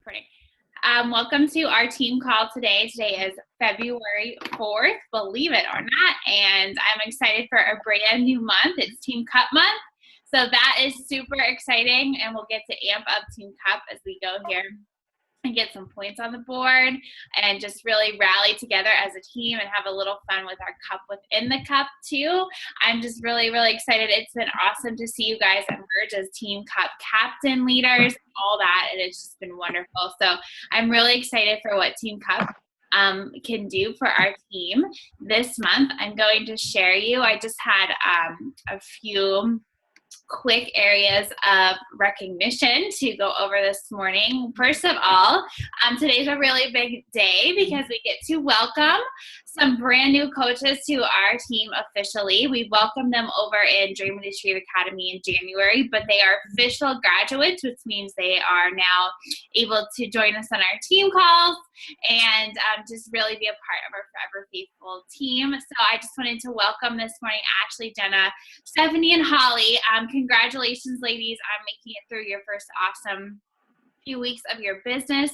Recording. Welcome to our team call today. Today is February 4th, believe it or not, and I'm excited for a brand new month. It's Team Cup month, so that is super exciting, and we'll get to amp up Team Cup as we go here and get some points on the board and just really rally together as a team and have a little fun with our cup within the cup too. I'm just really excited. It's been awesome to see you guys emerge as Team Cup captain leaders, all that, and it's just been wonderful. So I'm really excited for what Team Cup can do for our team this month. I'm going to share you. I just had a few quick areas of recognition to go over this morning. First of all, today's a really big day because we get to welcome some brand new coaches to our team officially. We welcomed them over in Dream Industry Academy in January, but they are official graduates, which means they are now able to join us on our team calls and just really be a part of our Forever Faithful team. So I just wanted to welcome this morning Ashley, Jenna, Stephanie, and Holly. Congratulations, ladies, on making it through your first awesome few weeks of your business.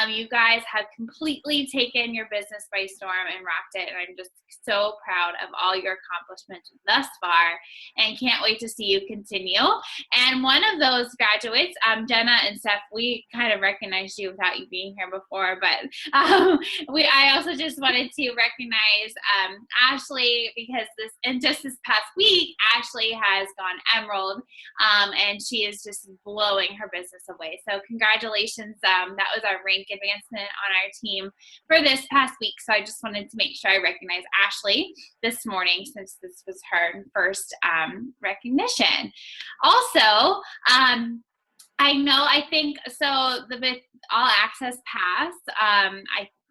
You guys have completely taken your business by storm and rocked it, and I'm just so proud of all your accomplishments thus far and can't wait to see you continue. And one of those graduates, Jenna and Steph, we kind of recognized you without you being here before, but I also just wanted to recognize Ashley because just this past week, Ashley has gone emerald, and she is just blowing her business away. So congratulations. That was our rank advancement on our team for this past week. So I just wanted to make sure I recognize Ashley this morning since this was her first recognition. Also, I think so the all access pass,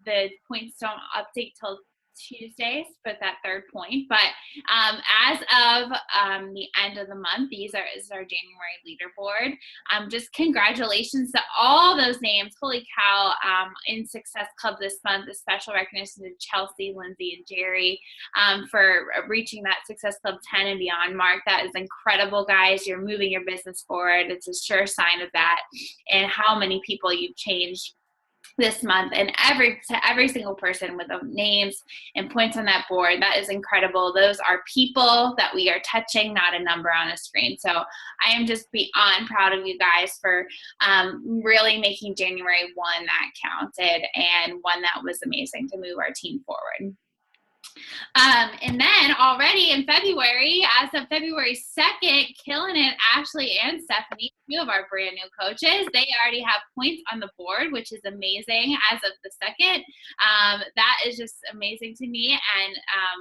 the points don't update till Tuesdays for that third point, but as of the end of the month, is our January leaderboard. Just congratulations to all those names. Holy cow, in Success Club this month, a special recognition to Chelsea, Lindsay, and Jerry for reaching that Success Club 10 and beyond mark. That is incredible, guys. You're moving your business forward. It's a sure sign of that and how many people you've changed this month, and every single person with the names and points on that board. That is incredible. Those are people that we are touching, not a number on a screen. So I am just beyond proud of you guys for really making January one that counted and one that was amazing to move our team forward. And then already in February, as of February 2nd, killing it, Ashley and Stephanie, two of our brand new coaches, they already have points on the board, which is amazing as of the 2nd. That is just amazing to me. And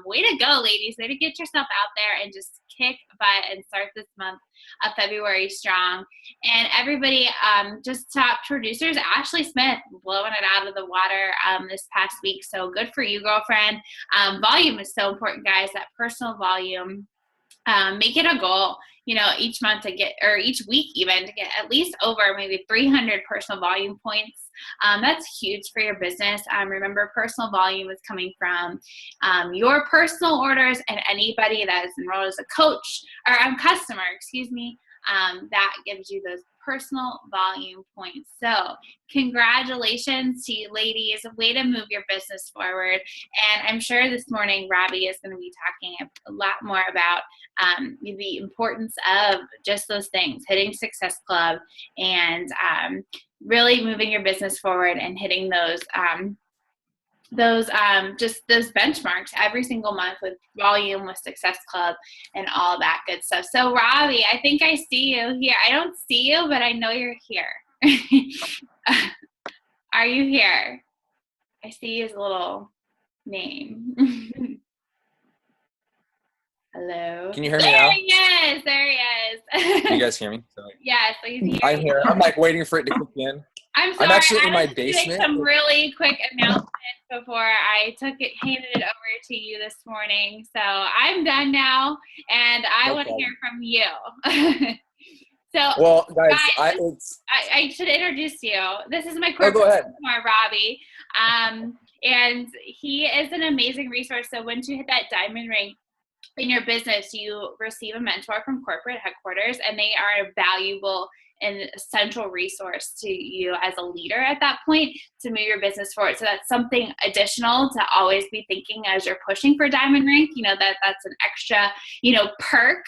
way to go, ladies. Way to get yourself out there and just kick butt and start this month of February strong. And everybody, just top producers, Ashley Smith blowing it out of the water this past week. So good for you, girlfriend. Volume is so important, guys. That personal volume. Make it a goal, each month to get, or each week even, to get at least over maybe 300 personal volume points. That's huge for your business. Remember, personal volume is coming from your personal orders and anybody that is enrolled as a coach or customer, that gives you those personal volume points. So congratulations to you, ladies. Way to move your business forward. And I'm sure this morning Robby is going to be talking a lot more about the importance of just those things, hitting Success Club and really moving your business forward and hitting those benchmarks every single month with volume, with Success Club, and all that good stuff. So Robby, I think I see you here. I don't see you, but I know you're here. Are you here? I see his little name. Hello. Can you hear me now? There he is. Can you guys hear me? Sorry. Yes, he's here. I'm here. I'm waiting for it to kick in. I'm sorry. I'm actually in my I basement. was doing some really quick announcements before I handed it over to you this morning. So I'm done now, and I want to hear from you. So, well, guys, I should introduce you. This is my go ahead. Robby, and he is an amazing resource. So once you hit that diamond ring in your business, you receive a mentor from corporate headquarters, and they are a valuable an essential resource to you as a leader at that point to move your business forward. So that's something additional to always be thinking as you're pushing for diamond rank, that's an extra, perk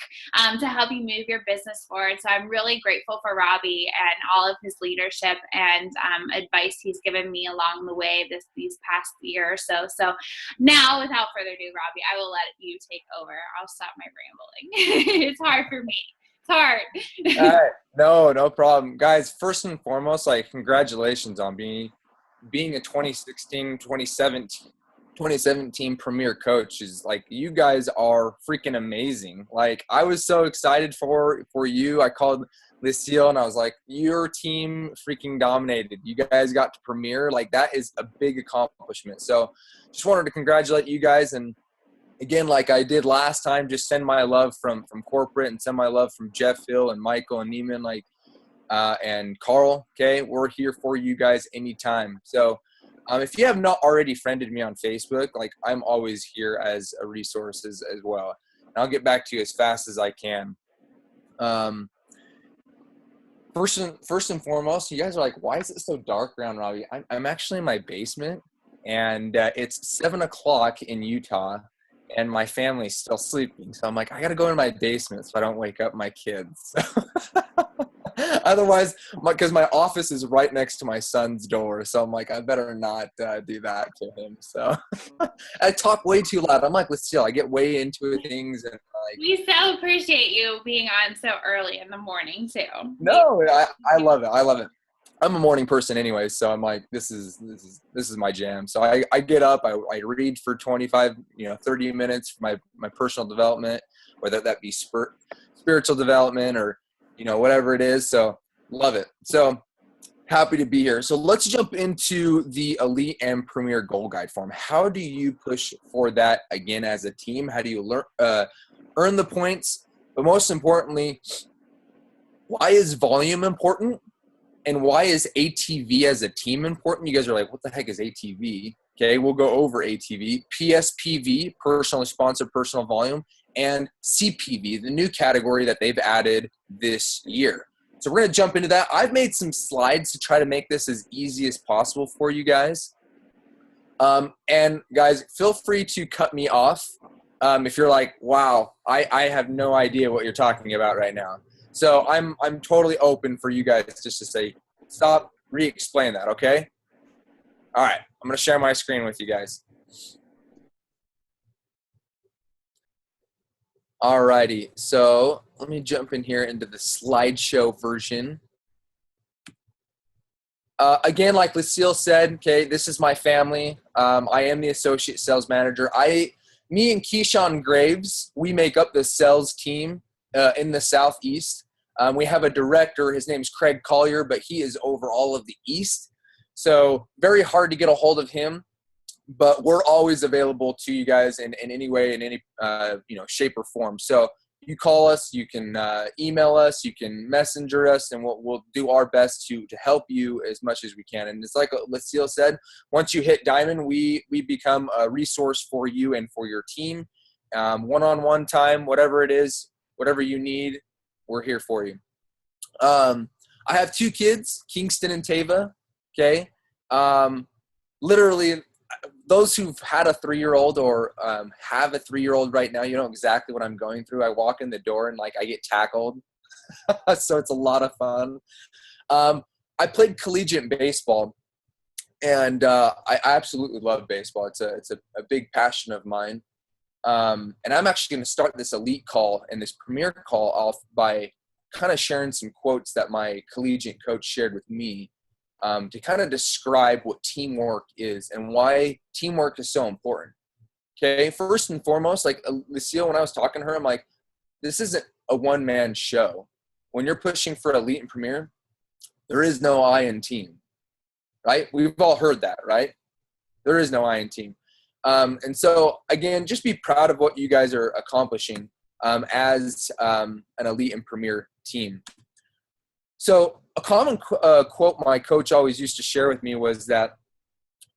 to help you move your business forward. So I'm really grateful for Robby and all of his leadership and advice he's given me along the way these past year or so. So now, without further ado, Robby, I will let you take over. I'll stop my rambling. It's hard for me. It's hard. All right. No problem. Guys, first and foremost, congratulations on being a 2017 premier coach. Is you guys are freaking amazing. I was so excited for you. I called Lucille and I was like, your team freaking dominated. You guys got to premier. That is a big accomplishment. So just wanted to congratulate you guys. And again, like I did last time, just send my love from corporate and send my love from Jeff Hill and Michael and Neiman, and Carl. Okay. We're here for you guys anytime. So if you have not already friended me on Facebook, I'm always here as a resource as well. And I'll get back to you as fast as I can. First and foremost, you guys are like, why is it so dark around Robby? I'm actually in my basement, and it's 7:00 in Utah, and my family's still sleeping. So I'm like, I got to go in my basement so I don't wake up my kids. Otherwise, because my office is right next to my son's door. So I'm like, I better not do that to him. So I talk way too loud. I'm like, I get way into things. And we so appreciate you being on so early in the morning too. No, I love it. I love it. I'm a morning person anyway, so I'm like, this is my jam. So I get up, I read for 25, 30 minutes for my personal development, whether that be spiritual development or, whatever it is. So love it. So happy to be here. So let's jump into the Elite and Premier Goal Guide form. How do you push for that again as a team? How do you earn the points? But most importantly, why is volume important? And why is ATV as a team important? You guys are like, what the heck is ATV? Okay, we'll go over ATV. PSPV, personally sponsored personal volume, and CPV, the new category that they've added this year. So we're going to jump into that. I've made some slides to try to make this as easy as possible for you guys. And guys, feel free to cut me off if you're like, wow, I have no idea what you're talking about right now. So I'm totally open for you guys just to say, stop, re-explain that, okay? All right, I'm going to share my screen with you guys. All righty, so let me jump in here into the slideshow version. Again, like Lucille said, okay, this is my family. I am the associate sales manager. Me and Keyshawn Graves, we make up the sales team in the Southeast. We have a director, his name's Craig Collier, but he is over all of the East. So very hard to get a hold of him, but we're always available to you guys in any way, in any shape or form. So you call us, you can email us, you can messenger us, and we'll do our best to help you as much as we can. And it's like Lucille said, once you hit diamond, we become a resource for you and for your team. One-on-one time, whatever it is, whatever you need, we're here for you. I have 2 kids, Kingston and Tava. Okay. Literally, those who've had a 3-year-old or have a 3-year-old right now, you know exactly what I'm going through. I walk in the door and I get tackled. So it's a lot of fun. I played collegiate baseball, and I absolutely love baseball. It's a big passion of mine. And I'm actually going to start this elite call and this premier call off by kind of sharing some quotes that my collegiate coach shared with me to kind of describe what teamwork is and why teamwork is so important. Okay, first and foremost, like Lucille, when I was talking to her, I'm like, this isn't a one-man show. When you're pushing for elite and premier, there is no I in team, right? We've all heard that, right? There is no I in team. And so, again, just be proud of what you guys are accomplishing as an elite and premier team. So a common quote my coach always used to share with me was that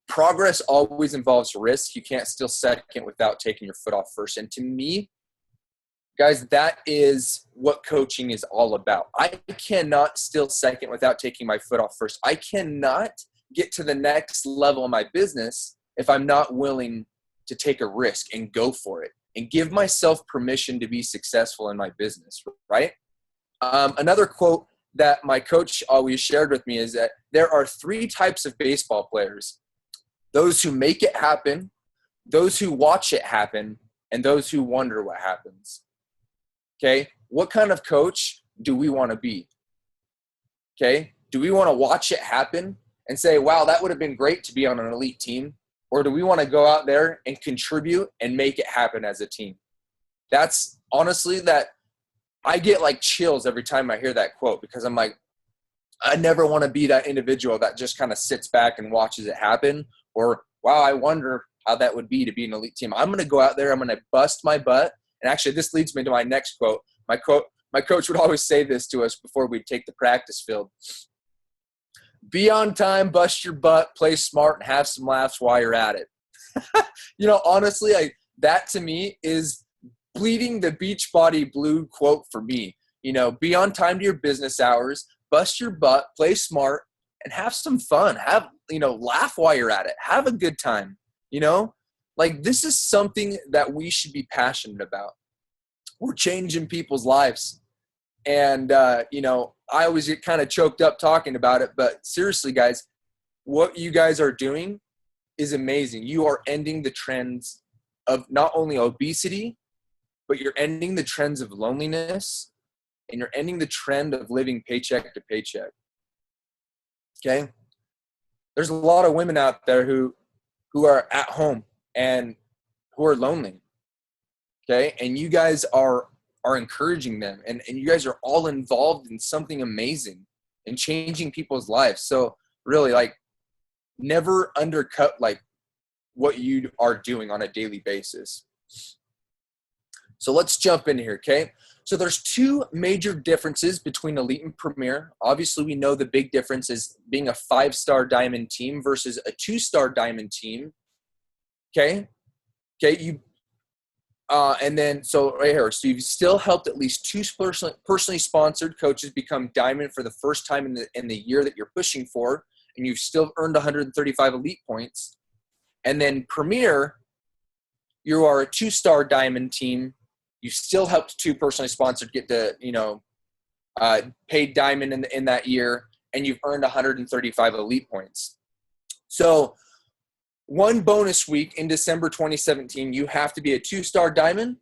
progress always involves risk. You can't steal second without taking your foot off first. And to me, Guys, that is what coaching is all about. I cannot still second without taking my foot off first. I cannot get to the next level in my business if I'm not willing to take a risk and go for it and give myself permission to be successful in my business, right? Another quote that my coach always shared with me is that there are 3 types of baseball players: those who make it happen, those who watch it happen, and those who wonder what happens. Okay, what kind of coach do we want to be? Okay, do we want to watch it happen and say, wow, that would have been great to be on an elite team? Or do we want to go out there and contribute and make it happen as a team? That's honestly that I get like chills every time I hear that quote, because I'm like, I never want to be that individual that just kind of sits back and watches it happen. Or, wow, I wonder how that would be to be an elite team. I'm going to go out there. I'm going to bust my butt. And actually, this leads me to my next quote. My coach would always say this to us before we'd take the practice field. Be on time, bust your butt, play smart, and have some laughs while you're at it. Honestly, that to me is bleeding the Beachbody Blue quote for me. Be on time to your business hours, bust your butt, play smart, and have some fun. Laugh while you're at it. Have a good time. This is something that we should be passionate about. We're changing people's lives. And, I always get kind of choked up talking about it. But seriously, guys, what you guys are doing is amazing. You are ending the trends of not only obesity, but you're ending the trends of loneliness, and you're ending the trend of living paycheck to paycheck. Okay? There's a lot of women out there who are at home and who are lonely. Okay? And you guys are encouraging them, and you guys are all involved in something amazing and changing people's lives. So really, never undercut what you are doing on a daily basis. So let's jump in here, okay? So there's 2 major differences between elite and premier. Obviously, we know the big difference is being a 5-star diamond team versus a 2-star diamond team. Okay, and then, so right here, so you've still helped at least 2 personally sponsored coaches become diamond for the first time in the year that you're pushing for, and you've still earned 135 elite points. And then premier, you are a 2-star diamond team. You still helped 2 personally sponsored get to, paid diamond in that year, and you've earned 135 elite points. So 1 bonus week in December 2017, you have to be a 2-star diamond,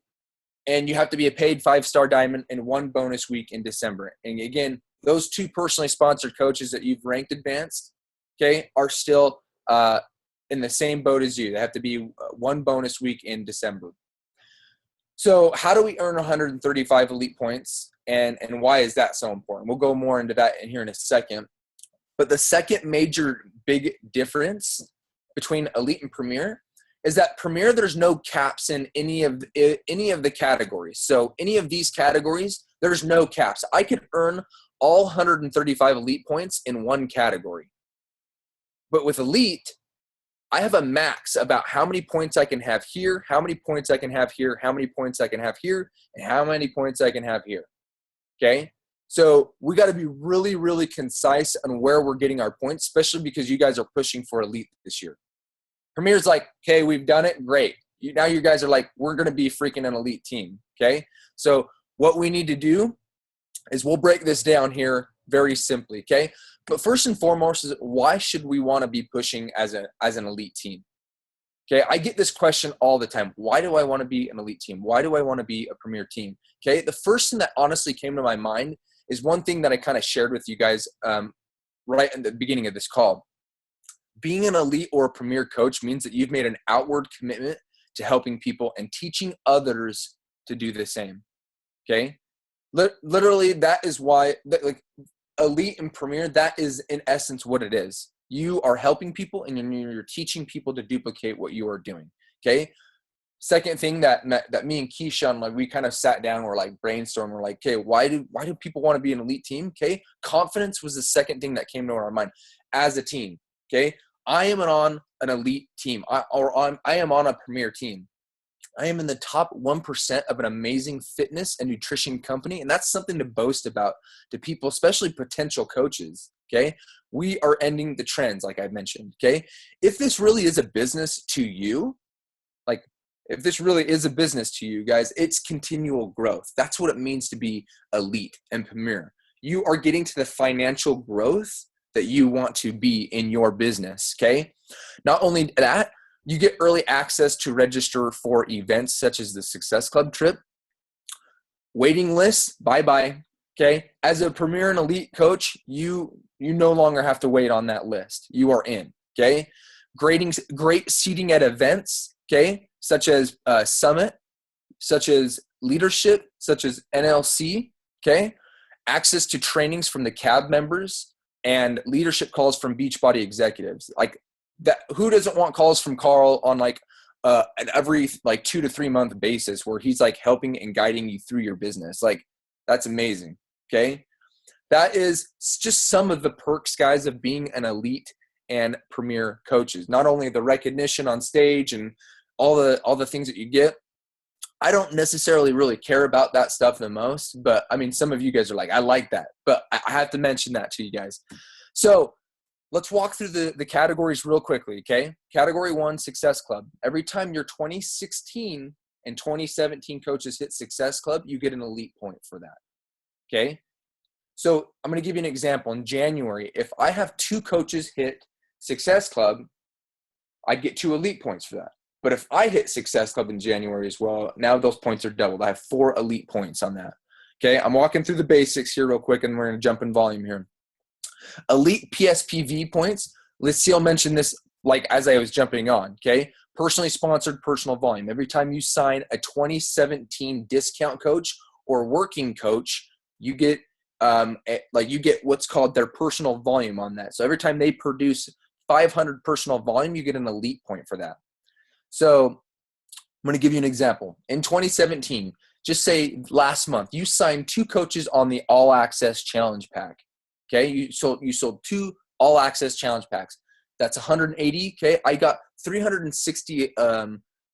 and you have to be a paid 5-star diamond in 1 bonus week in December. And again, those 2 personally sponsored coaches that you've ranked advanced, okay, are still in the same boat as you. They have to be 1 bonus week in December. So how do we earn 135 elite points, and why is that so important? We'll go more into that in here in a second. But the second major big difference between elite and premier is that premier, there's no caps in any of the categories. So any of these categories, there's no caps. I could earn all 135 elite points in 1 category. But with elite, I have a max about how many points I can have here, how many points I can have here, how many points I can have here, and how many points I can have here. Okay? So we got to be really, really concise on where we're getting our points, especially because you guys are pushing for elite this year. Premier's like, okay, we've done it. Great. Now you guys are like, we're going to be freaking an elite team. Okay? So what we need to do is we'll break this down here very simply. Okay? But first and foremost is, why should we want to be pushing as an elite team? Okay, I get this question all the time. Why do I want to be an elite team? Why do I want to be a premier team? Okay, the first thing that honestly came to my mind is one thing that I kind of shared with you guys right in the beginning of this call. Being an elite or a premier coach means that you've made an outward commitment to helping people and teaching others to do the same. Okay, literally that is why elite and premier, that is in essence what it is. You are helping people, and you're teaching people to duplicate what you are doing. Okay. Second thing that me and Keyshawn, we kind of sat down, we're brainstorming. We're like, okay, why do people want to be an elite team? Okay. Confidence was the second thing that came to our mind as a team. Okay. I am on an elite team. I am on a premier team. I am in the top 1% of an amazing fitness and nutrition company. And that's something to boast about to people, especially potential coaches. Okay. We are ending the trends, like I mentioned. Okay. If this really is a business to you, like if this really is a business to you guys, it's continual growth. That's what it means to be elite and premier. You are getting to the financial growth that you want to be in your business. Okay. Not only that, you get early access to register for events such as the Success Club trip. Waiting lists, bye-bye. Okay. As a premier and elite coach, you no longer have to wait on that list. You are in. Okay. Great seating at events. Okay. Such as Summit, such as Leadership, such as NLC. Okay. Access to trainings from the CAB members and leadership calls from Beachbody executives. Like that, who doesn't want calls from Carl on like an every like 2 to 3 month basis where he's like helping and guiding you through your business? Like that's amazing. Okay. That is just some of the perks, guys, of being an elite and premier coaches. Not only the recognition on stage and all the things that you get. I don't necessarily really care about that stuff the most, but I mean, some of you guys are like, I like that, but I have to mention that to you guys. So let's walk through the categories real quickly, okay? Category 1, Success Club. Every time your 2016 and 2017 coaches hit Success Club, you get an elite point for that, okay? So I'm going to give you an example. In January, if I have 2 coaches hit Success Club, I get 2 elite points for that. But if I hit Success Club in January as well, now those points are doubled. I have 4 elite points on that. Okay, I'm walking through the basics here real quick, and we're going to jump in volume here. Elite PSPV points. Lucille mentioned this like as I was jumping on. Okay, personally sponsored personal volume. Every time you sign a 2017 discount coach or working coach, you get you get what's called their personal volume on that. So every time they produce 500 personal volume, you get an elite point for that. So I'm going to give you an example. In 2017, just say last month, you signed 2 coaches on the All Access Challenge Pack. Okay, you sold 2 All Access Challenge Packs. That's 180. Okay, I got 360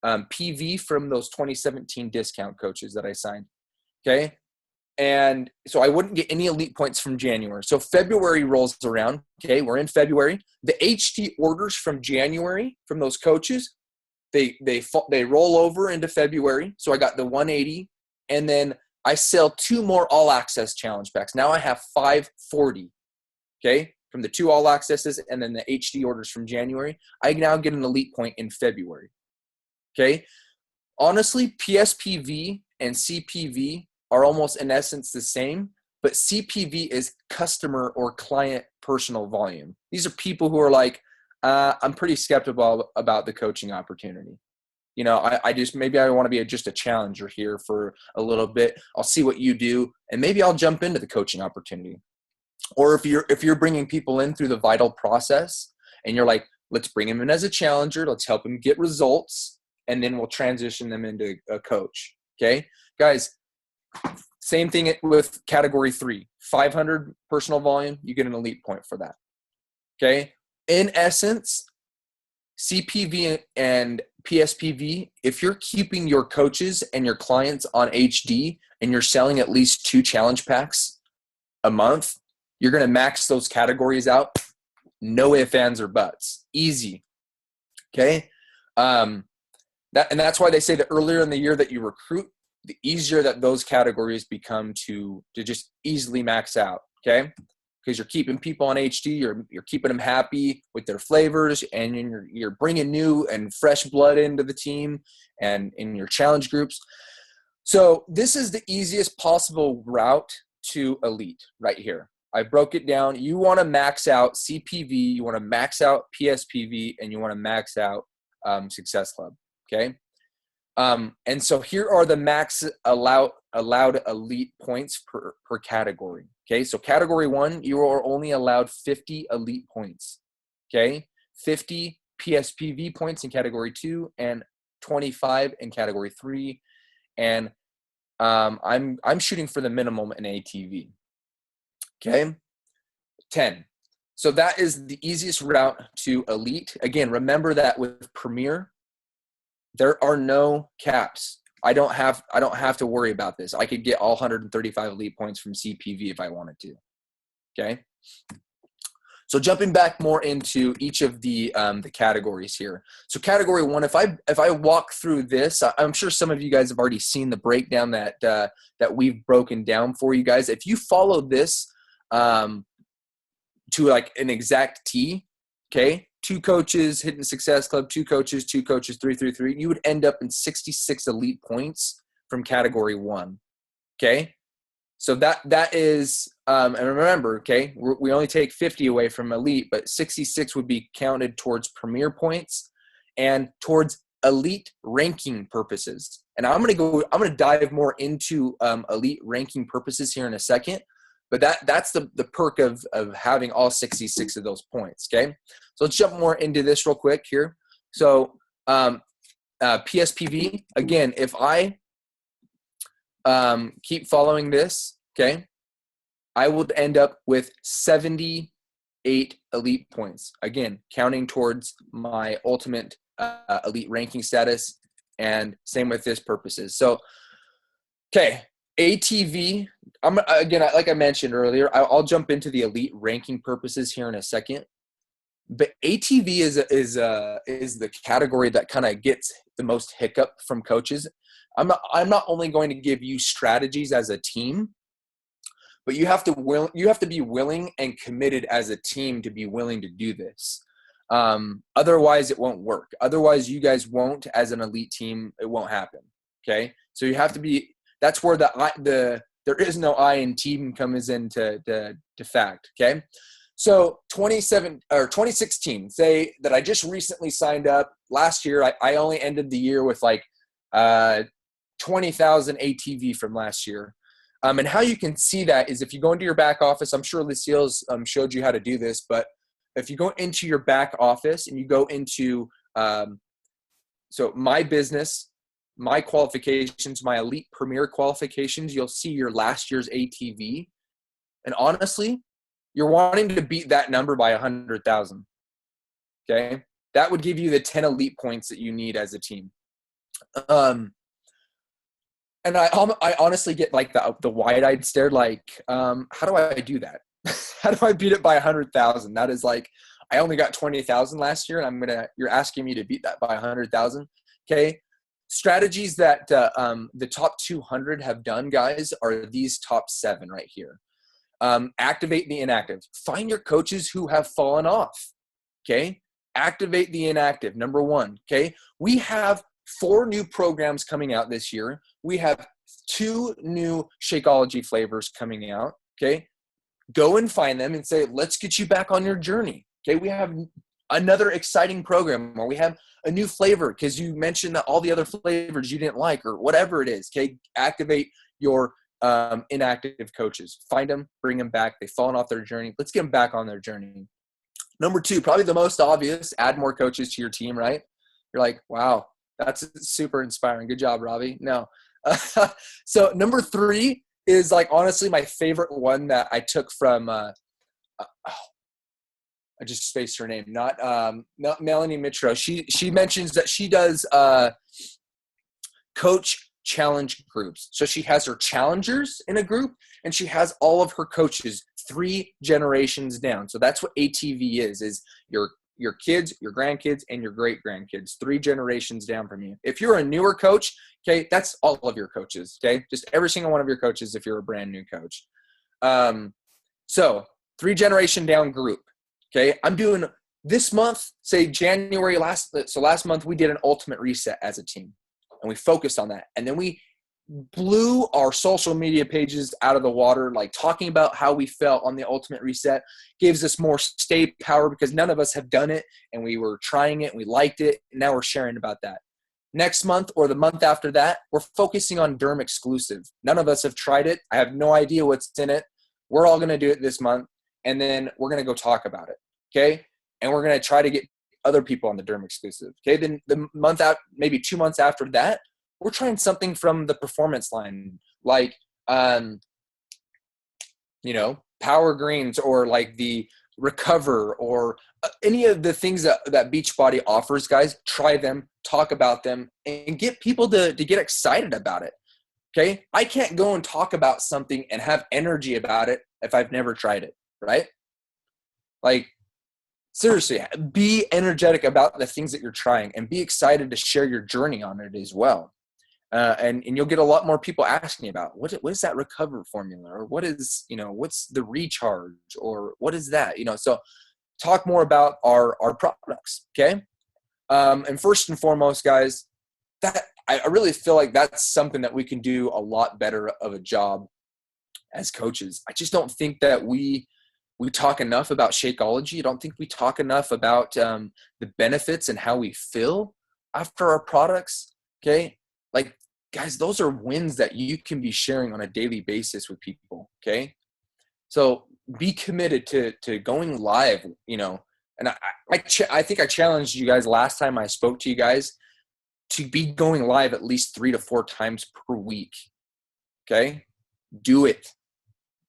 PV from those 2017 discount coaches that I signed. Okay, and so I wouldn't get any elite points from January. So February rolls around. Okay, we're in February. The HT orders from January from those coaches, they roll over into February. So I got the 180, and then I sell 2 more All Access Challenge Packs. Now I have 540, okay, from the 2 All Accesses and then the HD orders from January. I now get an elite point in February, okay? Honestly, PSPV and CPV are almost in essence the same, but CPV is customer or client personal volume. These are people who are like, I'm pretty skeptical about the coaching opportunity. You know, I just, maybe I want to be just a challenger here for a little bit. I'll see what you do, and maybe I'll jump into the coaching opportunity. Or if you're bringing people in through the vital process and you're like, let's bring him in as a challenger, let's help him get results, and then we'll transition them into a coach. Okay, guys, same thing with category 3, 500 personal volume, you get an elite point for that. Okay. In essence, CPV and PSPV, if you're keeping your coaches and your clients on HD and you're selling at least 2 challenge packs a month, you're going to max those categories out. No ifs, ands, or buts. Easy. Okay. That's why they say the earlier in the year that you recruit, the easier that those categories become to just easily max out. Okay. Because you're keeping people on HD, you're keeping them happy with their flavors, and you're bringing new and fresh blood into the team and in your challenge groups. So this is the easiest possible route to elite right here. I broke it down. You want to max out CPV, you want to max out PSPV, and you want to max out Success Club. Okay. And so here are the max allowed elite points per category. Okay, so category 1, you are only allowed 50 elite points. Okay, 50 PSPV points in category 2 and 25 in category 3. And I'm shooting for the minimum in ATV. Okay, 10. So that is the easiest route to elite. Again, remember that with Premier, There are no caps. I don't have to worry about this. I could get all 135 elite points from CPV if I wanted to. Okay. So jumping back more into each of the categories here. So category 1, if I walk through this, I'm sure some of you guys have already seen the breakdown that we've broken down for you guys. If you follow this to like an exact T, okay, 2 coaches, Hidden Success Club, 2 coaches, 3, 3, 3, you would end up in 66 elite points from category 1. Okay. So that is, and remember, okay, we only take 50 away from elite, but 66 would be counted towards premier points and towards elite ranking purposes. And I'm going to dive more into elite ranking purposes here in a second, but that's the perk of having all 66 of those points. Okay. So let's jump more into this real quick here. So PSPV, again, if I keep following this, okay, I will end up with 78 elite points. Again, counting towards my ultimate elite ranking status, and same with this purposes. So, okay, ATV. Again, like I mentioned earlier, I'll jump into the elite ranking purposes here in a second. But ATV is the category that kind of gets the most hiccup from coaches. I'm not only going to give you strategies as a team, but you have to be willing and committed as a team to be willing to do this. Otherwise, it won't work. Otherwise, you guys won't, as an elite team, it won't happen. Okay, so you have to be. That's where there is no I in team comes into fact. Okay, so 2016. Say that I just recently signed up. Last year, I only ended the year with like 20,000 ATV from last year. And how you can see that is if you go into your back office. I'm sure Lucille's showed you how to do this, but if you go into your back office and you go into so my business, my qualifications, my elite premier qualifications, you'll see your last year's ATV. And honestly, you're wanting to beat that number by 100,000. Okay, that would give you the 10 elite points that you need as a team. And I honestly get like the wide-eyed stare, like, how do I do that? How do I beat it by 100,000? That is like, I only got 20,000 last year, and you're asking me to beat that by 100,000. Okay. Strategies that the top 200 have done, guys, are these top 7 right here. Activate the inactive. Find your coaches who have fallen off. Okay. Activate the inactive. Number 1. Okay. We have 4 new programs coming out this year. We have 2 new Shakeology flavors coming out. Okay. Go and find them and say, let's get you back on your journey. Okay. We have another exciting program, or we have a new flavor because you mentioned that all the other flavors you didn't like, or whatever it is. Okay. Activate your inactive coaches. Find them, bring them back. They've fallen off their journey. Let's get them back on their journey. Number 2, probably the most obvious, add more coaches to your team, right? You're like, wow, that's super inspiring. Good job, Robby. No. So number 3 is like, honestly, my favorite one that I took from, I just spaced her name, not Melanie Mitro. She mentions that she does coach challenge groups. So she has her challengers in a group, and she has all of her coaches 3 generations down. So that's what ATV is your kids, your grandkids, and your great-grandkids, 3 generations down from you. If you're a newer coach, okay, that's all of your coaches, okay? Just every single one of your coaches if you're a brand new coach. So 3 generation down group, okay? I'm doing this month, say January last month, we did an ultimate reset as a team, and we focused on that. And then we blew our social media pages out of the water, like talking about how we felt on the ultimate reset gives us more stay power because none of us have done it, and we were trying it and we liked it. And now we're sharing about that. Next month or the month after that, we're focusing on Derm exclusive. None of us have tried it. I have no idea what's in it. We're all going to do it this month, and then we're going to go talk about it. Okay. And we're going to try to get other people on the Derm exclusive. Okay. Then the month out, maybe 2 months after that, we're trying something from the performance line, like, Power Greens, or like the Recover, or any of the things that Beachbody offers, guys, try them, talk about them, and get people to get excited about it. Okay. I can't go and talk about something and have energy about it if I've never tried it, right? Like, seriously, be energetic about the things that you're trying and be excited to share your journey on it as well. And you'll get a lot more people asking about what is that recover formula, or what is, what's the recharge, or what is that, so talk more about our products. Okay. And first and foremost, guys, that I really feel like that's something that we can do a lot better of a job as coaches. I just don't think that we talk enough about Shakeology. I don't think we talk enough about the benefits and how we feel after our products. Okay. Like, guys, those are wins that you can be sharing on a daily basis with people. Okay. So be committed to going live, and I think I challenged you guys last time I spoke to you guys to be going live at least 3 to 4 times per week. Okay. Do it.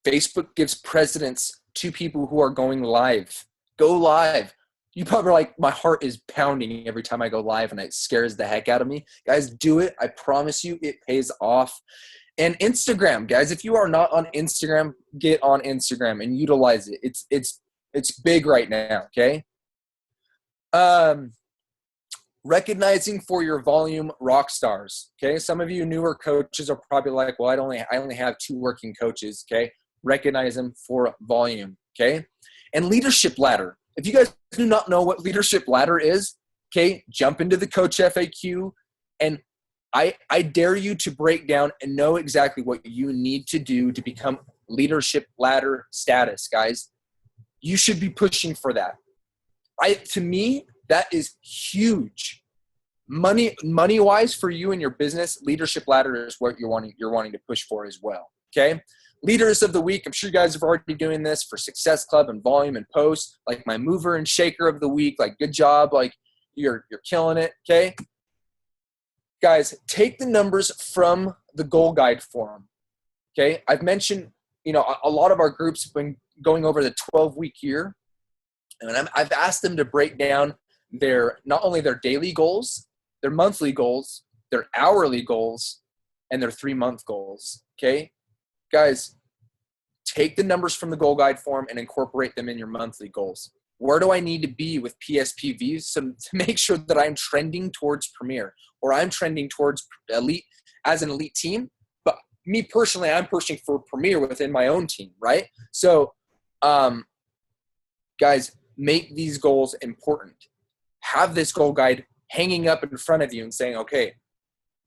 Facebook gives precedence to people who are going live. Go live. You probably are like, my heart is pounding every time I go live and it scares the heck out of me. Guys, do it. I promise you it pays off. And Instagram, guys, if you are not on Instagram, get on Instagram and utilize it. It's big right now, okay? Recognizing for your volume rock stars, okay? Some of you newer coaches are probably like, well, I only have 2 working coaches, okay? Recognize them for volume, okay? And leadership ladder. If you guys do not know what leadership ladder is, okay, jump into the Coach FAQ, and I dare you to break down and know exactly what you need to do to become leadership ladder status, guys. You should be pushing for that. To me, that is huge. Money-wise for you and your business, leadership ladder is what you're wanting to push for as well, okay? Leaders of the week, I'm sure you guys are already doing this for Success Club and Volume and Post, like my mover and shaker of the week, like good job, like you're killing it, okay? Guys, take the numbers from the Goal Guide Forum, okay? I've mentioned, a lot of our groups have been going over the 12-week year, and I've asked them to break down not only their daily goals, their monthly goals, their hourly goals, and their 3-month goals, okay? Guys, take the numbers from the Goal Guide form and incorporate them in your monthly goals. Where do I need to be with PSPVs to make sure that I'm trending towards Premier, or I'm trending towards elite as an elite team? But me personally, I'm pushing for Premier within my own team, right? So, guys, make these goals important. Have this goal guide hanging up in front of you and saying, okay,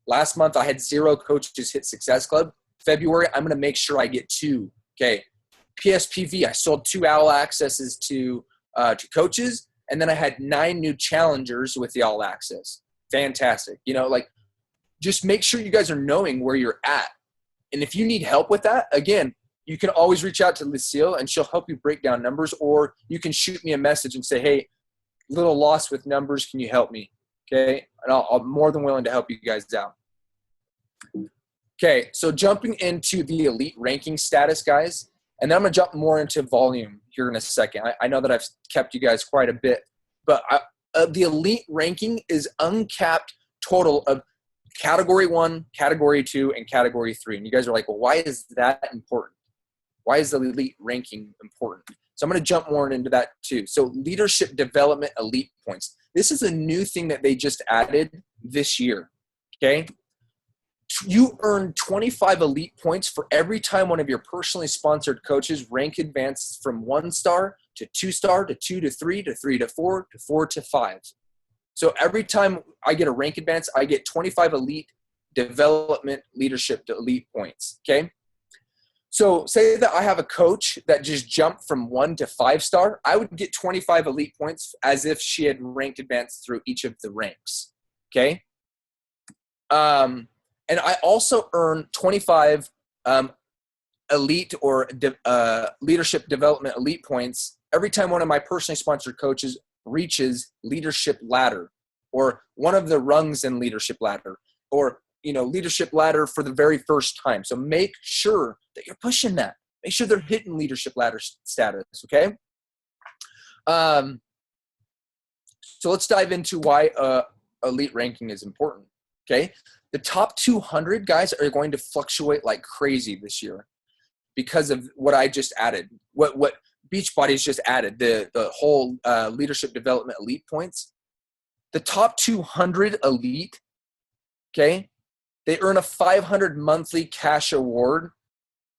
last month I had 0 coaches hit Success Club. February, I'm going to make sure I get 2. Okay. PSPV, I sold 2 All Accesses to coaches, and then I had 9 new challengers with the All Access. Fantastic. Just make sure you guys are knowing where you're at. And if you need help with that, again, you can always reach out to Lucille and she'll help you break down numbers, or you can shoot me a message and say, hey, little lost with numbers. Can you help me? Okay. And I'm more than willing to help you guys out. Okay, so jumping into the elite ranking status, guys, and then I'm going to jump more into volume here in a second. I know that I've kept you guys quite a bit, but the elite ranking is uncapped total of Category 1, Category 2, and Category 3. And you guys are like, well, why is that important? Why is the elite ranking important? So I'm going to jump more into that too. So leadership development elite points. This is a new thing that they just added this year, okay? You earn 25 elite points for every time one of your personally sponsored coaches rank advances from 1-star to 2-star to 2 to 3 to 3 to 4 to 4 to 5. So every time I get a rank advance, I get 25 elite development leadership elite points, okay? So say that I have a coach that just jumped from 1 to 5-star, I would get 25 elite points as if she had ranked advanced through each of the ranks, okay? And I also earn 25 elite or leadership development elite points every time one of my personally sponsored coaches reaches leadership ladder, or one of the rungs in leadership ladder, or leadership ladder for the very first time. So make sure that you're pushing that. Make sure they're hitting leadership ladder status, okay? So let's dive into why elite ranking is important. Okay. The top 200 guys are going to fluctuate like crazy this year because of what I just added, what Beachbody's just added, the whole leadership development elite points. The top 200 elite, okay, they earn a $500 monthly cash award.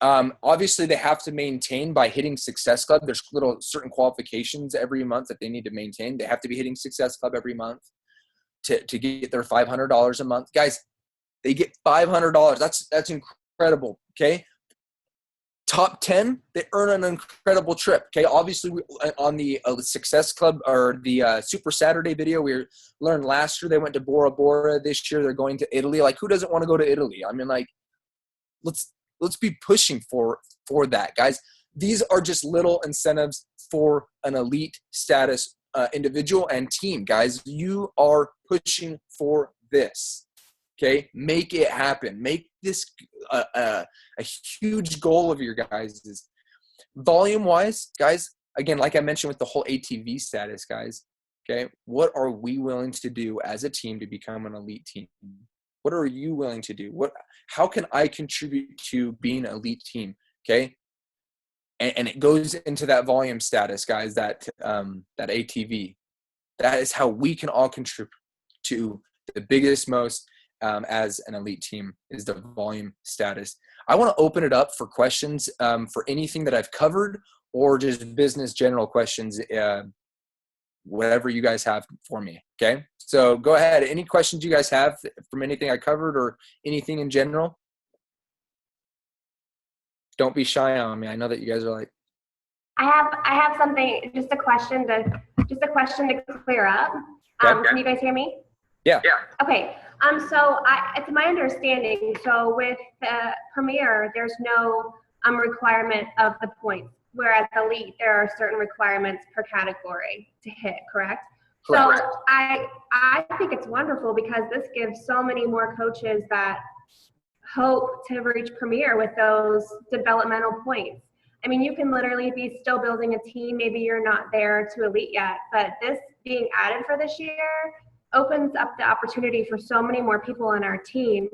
Obviously, they have to maintain by hitting Success Club. There's little certain qualifications every month that they need to maintain. They have to be hitting Success Club every month to get their $500 a month. Guys, they get $500. That's incredible, okay? Top 10, they earn an incredible trip, okay? Obviously, on the Success Club or the Super Saturday video, we learned last year they went to Bora Bora. This year they're going to Italy. Like, who doesn't want to go to Italy? I mean, like, let's be pushing for that, guys. These are just little incentives for an elite status individual and team, guys. You are pushing for this. Okay, make it happen. Make this a huge goal of your guys. Is volume-wise, guys. Again, like I mentioned with the whole ATV status, guys. Okay, what are we willing to do as a team to become an elite team? What are you willing to do? How can I contribute to being an elite team? Okay, and it goes into that volume status, guys. That ATV. That is how we can all contribute to the biggest, most. As an elite team is the volume status. I want to open it up for questions for anything that I've covered or just business general questions, whatever you guys have for me. Okay. So go ahead. Any questions you guys have from anything I covered or anything in general? Don't be shy on me. I know that you guys are like, I have something, just a question to clear up. Okay. Can you guys hear me? Yeah. Okay. So it's my understanding. So with Premier, there's no requirement of the points, whereas Elite, there are certain requirements per category to hit. Correct? Correct. So I think it's wonderful because this gives so many more coaches that hope to reach Premier with those developmental points. I mean, you can literally be still building a team. Maybe you're not there to Elite yet, but this being added for this year opens up the opportunity for so many more people on our team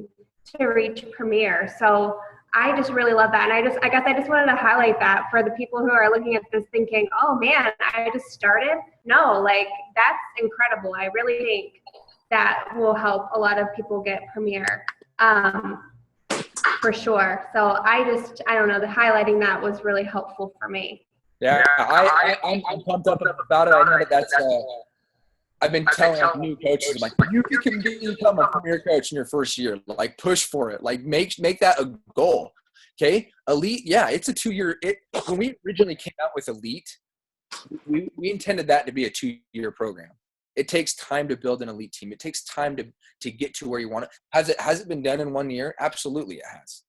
to reach Premier. So I just really love that. And I guess I just wanted to highlight that for the people who are looking at this thinking, oh man, I just started. No, like that's incredible. I really think that will help a lot of people get Premier for sure. So I don't know, the highlighting that was really helpful for me. Yeah, I'm pumped up about it. I know that's I've been telling like new coaches, like, you can become a Premier coach in your first year. Like, push for it. Like, make that a goal. Okay, Elite. Yeah, it's a 2-year. When we originally came out with Elite, we intended that to be a 2-year program. It takes time to build an elite team. It takes time to get to where you want it. Has it been done in 1 year? Absolutely, it has.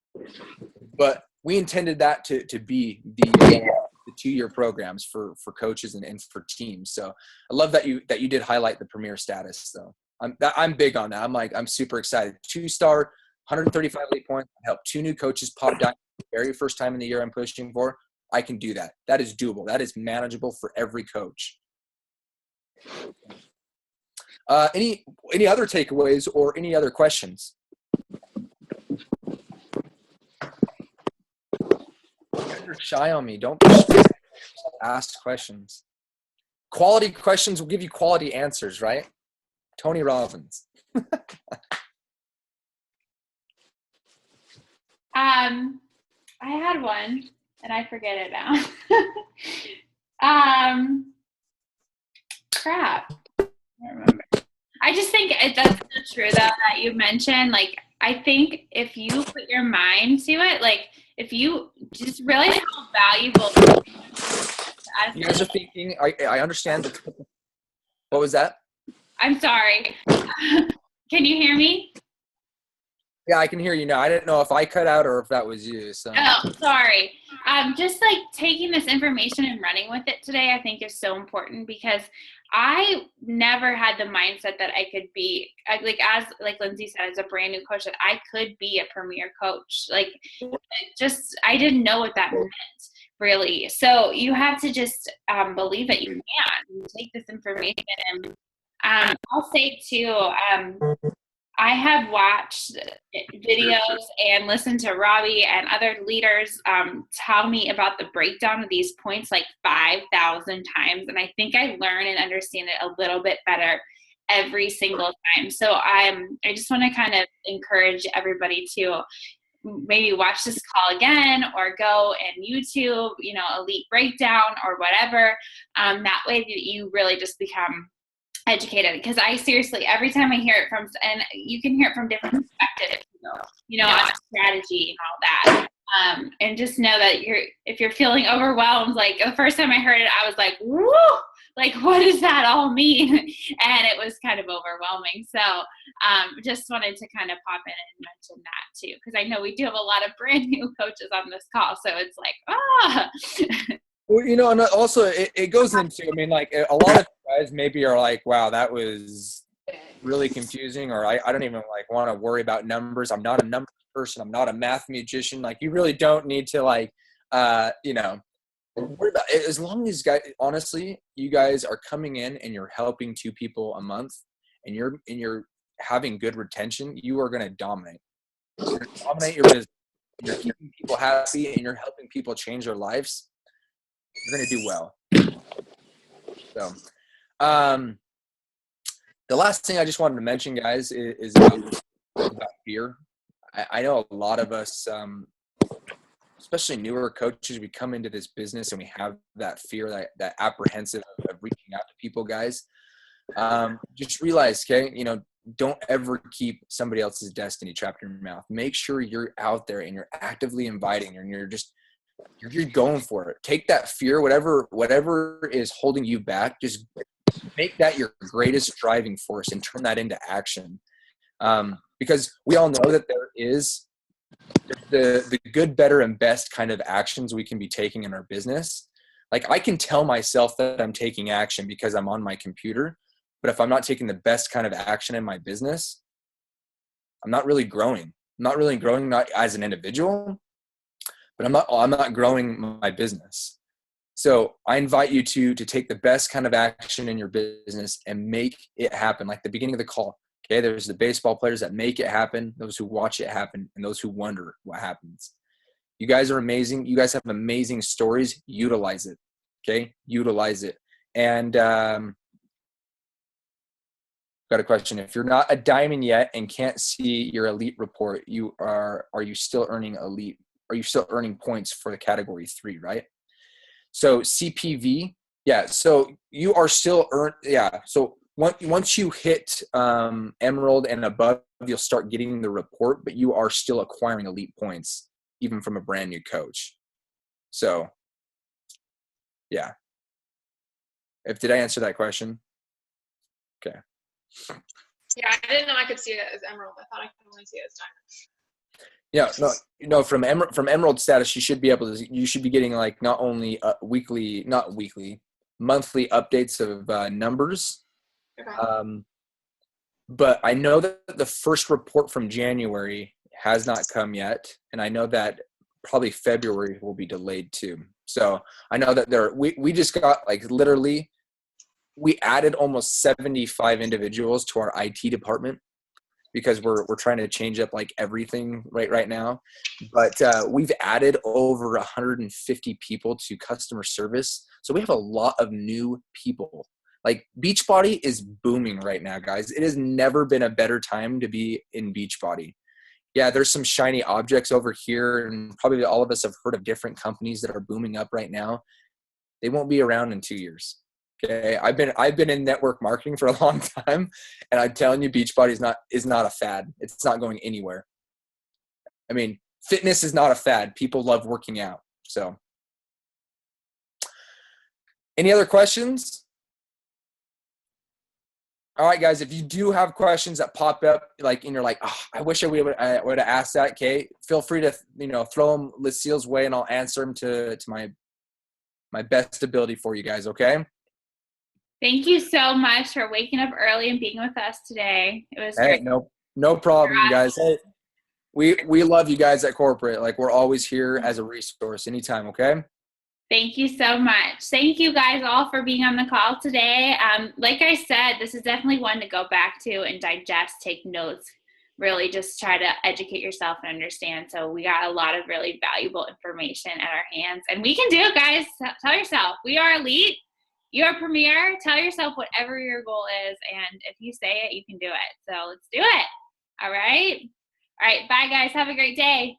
But we intended that to be the 2-year programs for coaches and for teams. So I love that you did highlight the Premier status. So I'm big on that. I'm super excited. 2-star, 135 elite points. I helped 2 new coaches pop down the very first time in the year I'm pushing for. I can do that. That is doable. That is manageable for every coach. Any other takeaways or any other questions? You're shy on me. Don't ask questions. Quality questions will give you quality answers, right? Tony Robbins. I had one and I forget it now. Crap. I don't remember. I just think that's so true though that you mentioned. Like, I think if you put your mind to it, like if you just really how valuable. You guys are thinking. I understand. What was that? I'm sorry. Can you hear me? Yeah, I can hear you now. I didn't know if I cut out or if that was you. So. Oh, sorry. Just like taking this information and running with it today, I think is so important because I never had the mindset that I could be as Lindsay said, as a brand new coach, that I could be a Premier coach. Like, I didn't know what that meant. really. So you have to just believe that you can. You take this information, and I'll say too, I have watched videos and listened to Robby and other leaders tell me about the breakdown of these points like 5,000 times. And I think I learn and understand it a little bit better every single time. So I just want to kind of encourage everybody to maybe watch this call again, or go and YouTube, Elite Breakdown or whatever. That way that you really just become educated, because I seriously, every time I hear it from, and you can hear it from different perspectives, on strategy and all that. And just know that if you're feeling overwhelmed, like the first time I heard it, I was like, woo, like, what does that all mean? And it was kind of overwhelming. So just wanted to kind of pop in and mention that too, because I know we do have a lot of brand new coaches on this call. So it's like, Well, and also it goes into, like a lot of guys maybe are like, wow, that was really confusing, or I don't even want to worry about numbers. I'm not a numbers person. I'm not a math magician. Like, you really don't need to worry about it. As long as, guys, honestly, you guys are coming in and you're helping 2 people a month, and you're having good retention, you are going to dominate. You're going to dominate your business. You're keeping people happy and you're helping people change their lives. You're going to do well. So, the last thing I just wanted to mention, guys, is about fear. I know a lot of us, especially newer coaches, we come into this business and we have that fear, that apprehensive of reaching out to people, guys. Just realize, okay, don't ever keep somebody else's destiny trapped in your mouth. Make sure you're out there and you're actively inviting, and you're going for it. Take that fear, whatever is holding you back, just make that your greatest driving force and turn that into action. Because we all know that there is the good, better, and best kind of actions we can be taking in our business. Like, I can tell myself that I'm taking action because I'm on my computer, but if I'm not taking the best kind of action in my business, I'm not really growing. Not as an individual, but I'm not growing my business. So I invite you to take the best kind of action in your business and make it happen. Like the beginning of the call, okay, there's the baseball players that make it happen, those who watch it happen, and those who wonder what happens. You guys are amazing. You guys have amazing stories. Utilize it, okay? Utilize it. And got a question. If you're not a diamond yet and can't see your elite report, are you still earning elite? Are you still earning points for the category 3, right? So CPV, yeah. So you are still So once you hit Emerald and above, you'll start getting the report, but you are still acquiring elite points, even from a brand new coach. So, yeah. Did I answer that question? Okay. Yeah, I didn't know I could see it as Emerald. I thought I could only see it as Diamond. Yeah, no. From Emerald status, you should be getting like not only monthly updates of numbers. Okay. But I know that the first report from January has not come yet, and I know that probably February will be delayed too. So I know that we just got literally, we added almost 75 individuals to our IT department, because we're trying to change up everything right now. But we've added over 150 people to customer service. So we have a lot of new people. Beachbody is booming right now, guys. It has never been a better time to be in Beachbody. Yeah, there's some shiny objects over here, and probably all of us have heard of different companies that are booming up right now. They won't be around in 2 years. Okay, I've been in network marketing for a long time, and I'm telling you, Beachbody is not a fad. It's not going anywhere. I mean, fitness is not a fad. People love working out. So, any other questions? All right, guys. If you do have questions that pop up, and you're like, oh, I wish I would have asked that. Okay, feel free to throw them Lucille's way, and I'll answer them to my best ability for you guys. Okay. Thank you so much for waking up early and being with us today. It was great. No problem, guys. Hey, we love you guys at corporate. We're always here as a resource anytime, okay? Thank you so much. Thank you guys all for being on the call today. Like I said, this is definitely one to go back to and digest, take notes, really just try to educate yourself and understand. So we got a lot of really valuable information at our hands, and we can do it, guys. Tell yourself, we are elite. You are premier. Tell yourself whatever your goal is, and if you say it, you can do it. So let's do it. All right. All right. Bye, guys. Have a great day.